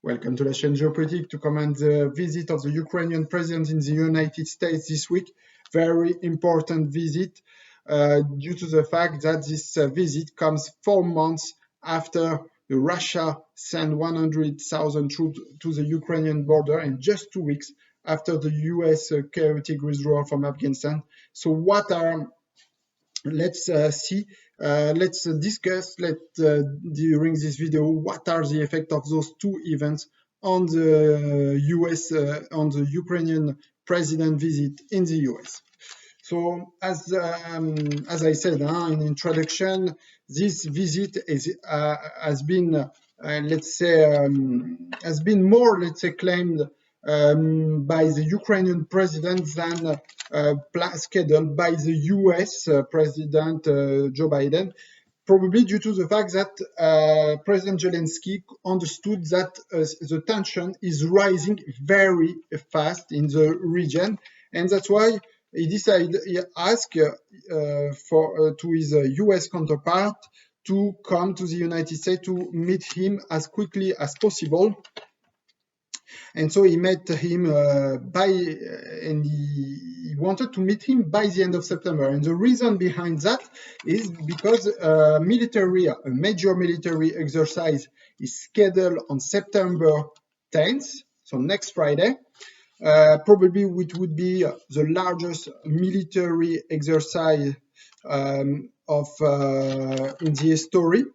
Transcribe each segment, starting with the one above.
Welcome to the chain Geopolitik to comment the visit of the Ukrainian president in the United States this week. Very important visit due to the fact that this visit comes 4 months after Russia sent 100,000 troops to the Ukrainian border and just 2 weeks after the US chaotic withdrawal from Afghanistan. So what are let's discuss during this video what are the effects of those two events on the US on the Ukrainian president visit in the US. So as I said in introduction, this visit has been more claimed by the Ukrainian president than scheduled by the US President Joe Biden, probably due to the fact that President Zelenskyy understood that the tension is rising very fast in the region, and that's why he asked to his US counterpart to come to the United States to meet him as quickly as possible. And so he met him and he wanted to meet him by the end of September. And the reason behind that is because a major military exercise is scheduled on September 10th, so next Friday. Probably it would be the largest military exercise in the history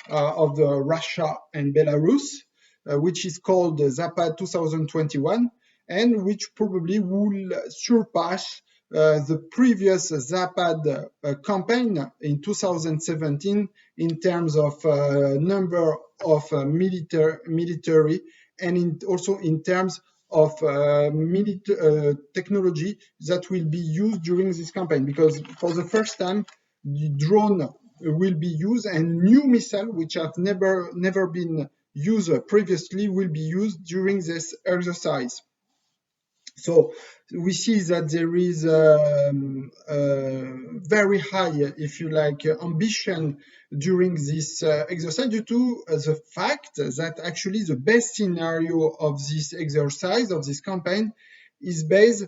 of Russia and Belarus. Which is called Zapad 2021, and which probably will surpass the previous Zapad campaign in 2017 in terms of number of military and also in terms of technology that will be used during this campaign, because for the first time the drone will be used and new missiles which have never been used previously will be used during this exercise. So we see that there is very high, if you like, ambition during this exercise, due to the fact that actually the best scenario of this exercise, of this campaign, is based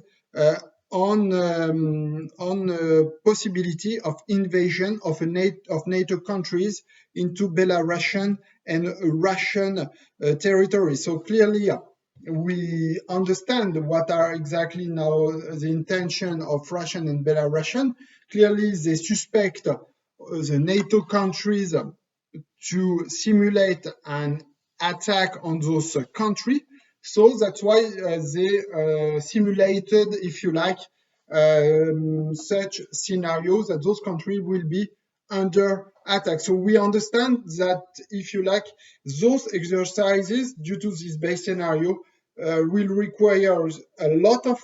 on possibility of invasion of NATO countries into Belarusian and Russian territory. So clearly, we understand what are exactly now the intention of Russian and Belarusian. Clearly, they suspect the NATO countries to simulate an attack on those countries. So that's why they simulated, if you like, such scenarios that those countries will be under attack. So we understand that, if you like, those exercises, due to this base scenario, will require a lot of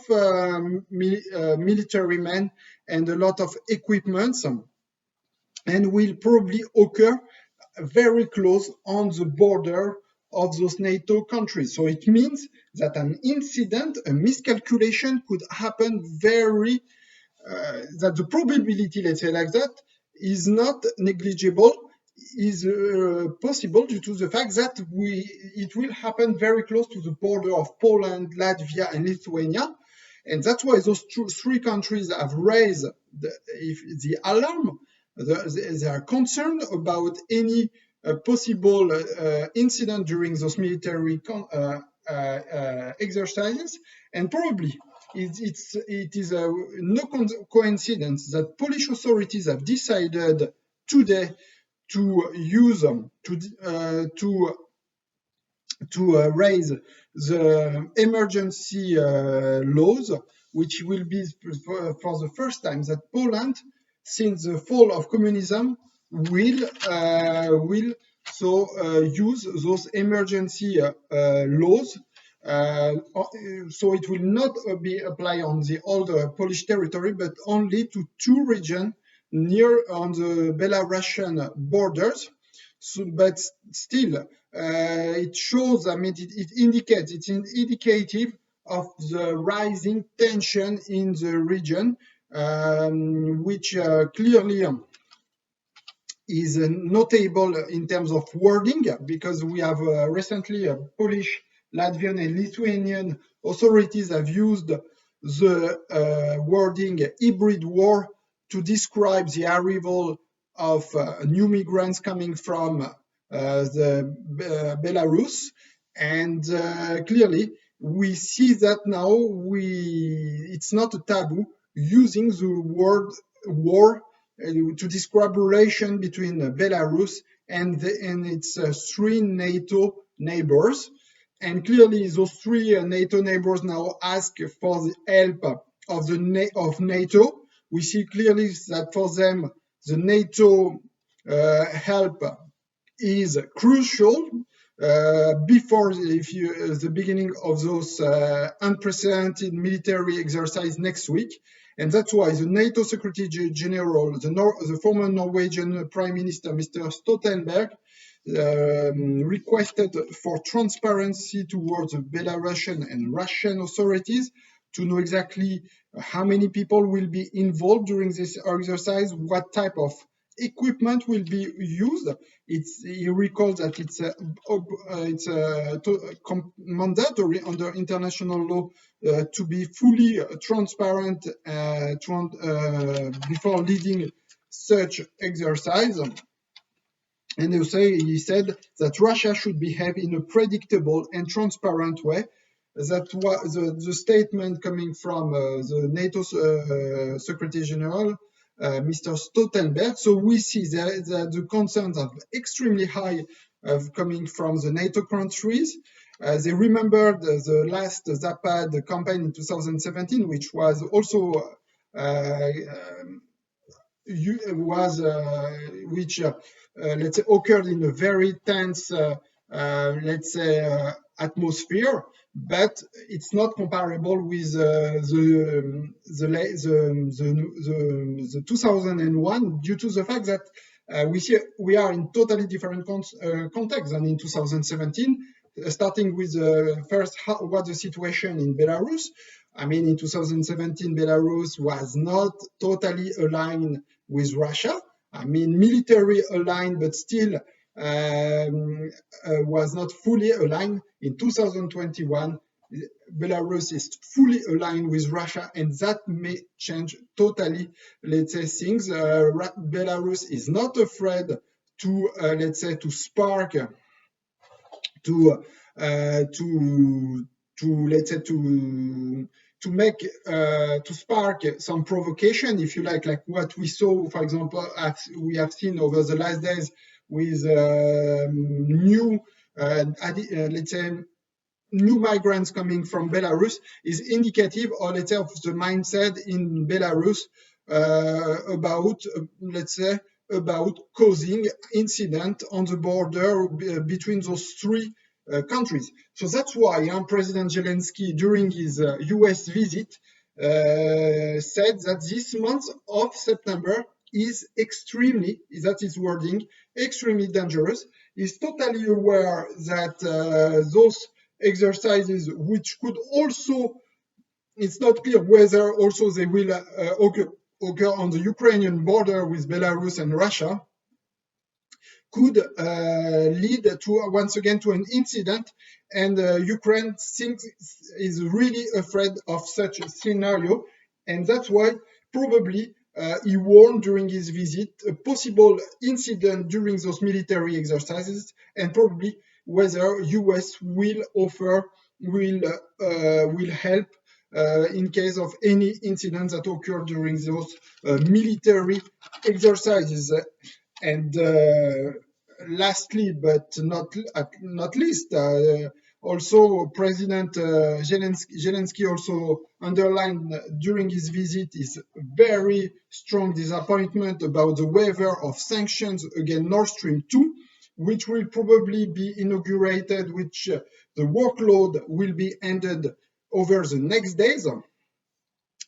military men and a lot of equipment, and will probably occur very close on the border of those NATO countries. So it means that an incident, a miscalculation could happen that the probability, let's say like that, is not negligible, is possible due to the fact that it will happen very close to the border of Poland, Latvia, and Lithuania. And that's why those three countries have raised the alarm. They are concerned about any possible incident during those military exercises, and probably it is no coincidence that Polish authorities have decided today to use to raise the emergency laws, which will be for the first time that Poland, since the fall of communism, will use those emergency laws. So it will not be applied on the older Polish territory, but only to two regions near on the Belarusian borders. So, but still, it shows. I mean, it indicates. It's indicative of the rising tension in the region, which clearly is notable in terms of wording, because we have recently Polish, Latvian, and Lithuanian authorities have used the wording hybrid war to describe the arrival of new migrants coming from Belarus. And clearly, we see that now it's not a taboo using the word war to describe relation between Belarus and its three NATO neighbors. And clearly, those three NATO neighbors now ask for the help of NATO. We see clearly that for them, the NATO help is crucial before the beginning of those unprecedented military exercise next week. And that's why the NATO Secretary General, the former Norwegian Prime Minister, Mr. Stoltenberg, requested for transparency towards the Belarusian and Russian authorities to know exactly how many people will be involved during this exercise, what type of equipment will be used. He recalls that it's mandatory under international law to be fully transparent before leading such exercise. And he said that Russia should behave in a predictable and transparent way. That was the statement coming from the NATO Secretary General, Mr. Stoltenberg. So we see that the concerns are extremely high coming from the NATO countries. They remembered the last Zapad campaign in 2017, which was also let's say occurred in a very tense atmosphere, but it's not comparable with the 2001, due to the fact that we are in totally different context than in 2017. Starting with first, what the situation in Belarus. I mean, in 2017, Belarus was not totally aligned with Russia. I mean, military aligned, but still was not fully aligned. In 2021, Belarus is fully aligned with Russia, and that may change totally, let's say, things. Belarus is not afraid to, let's say, to spark, to spark some provocation, if you like what we saw, for example, we have seen over the last days with new, let's say, new migrants coming from Belarus, is indicative, or let's say, of the mindset in Belarus about, let's say, about causing incident on the border between those three countries. So that's why President Zelenskyy, during his US visit, said that this month of September is extremely, that is wording, extremely dangerous. He's totally aware that those exercises, which could also, it's not clear whether also they will occur on the Ukrainian border with Belarus and Russia, could lead to, once again, to an incident. And Ukraine is really afraid of such a scenario. And that's why probably he warned during his visit a possible incident during those military exercises, and probably whether US will help in case of any incidents that occur during those military exercises. And lastly, but not least, also President Zelenskyy also underlined during his visit his very strong disappointment about the waiver of sanctions against Nord Stream 2, which will probably be inaugurated, which the workload will be ended over the next days.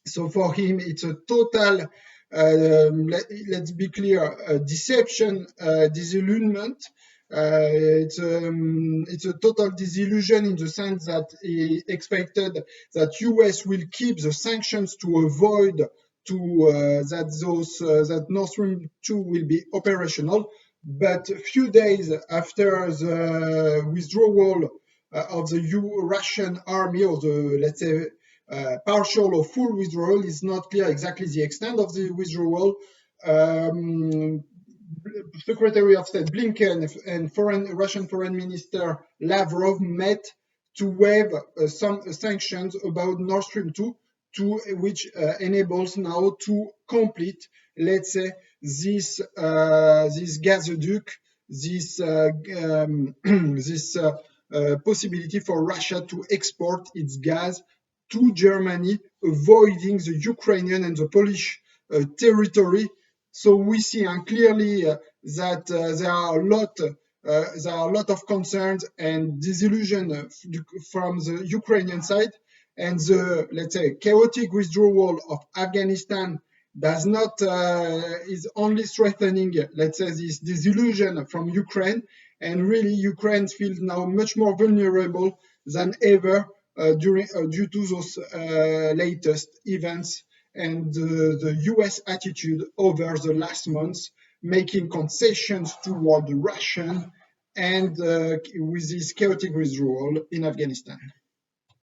So for him, it's a total, let's be clear, deception, disillusionment. It's a total disillusion in the sense that he expected that US will keep the sanctions to avoid that Nord Stream 2 will be operational. But a few days after the withdrawal of the Russian army, or the, let's say, partial or full withdrawal, is not clear exactly the extent of the withdrawal. Secretary of State Blinken and Russian Foreign Minister Lavrov met to waive some sanctions about Nord Stream 2, which enables now to complete, let's say, this gazoduct, this possibility for Russia to export its gas to Germany, avoiding the Ukrainian and the Polish territory. So we see clearly that there are a lot of concerns and disillusion from the Ukrainian side, and the, let's say, chaotic withdrawal of Afghanistan does not is only strengthening, let's say, this disillusion from Ukraine, and really Ukraine feels now much more vulnerable than ever due to those latest events and the US attitude over the last months, making concessions toward the Russian and with this chaotic withdrawal in Afghanistan.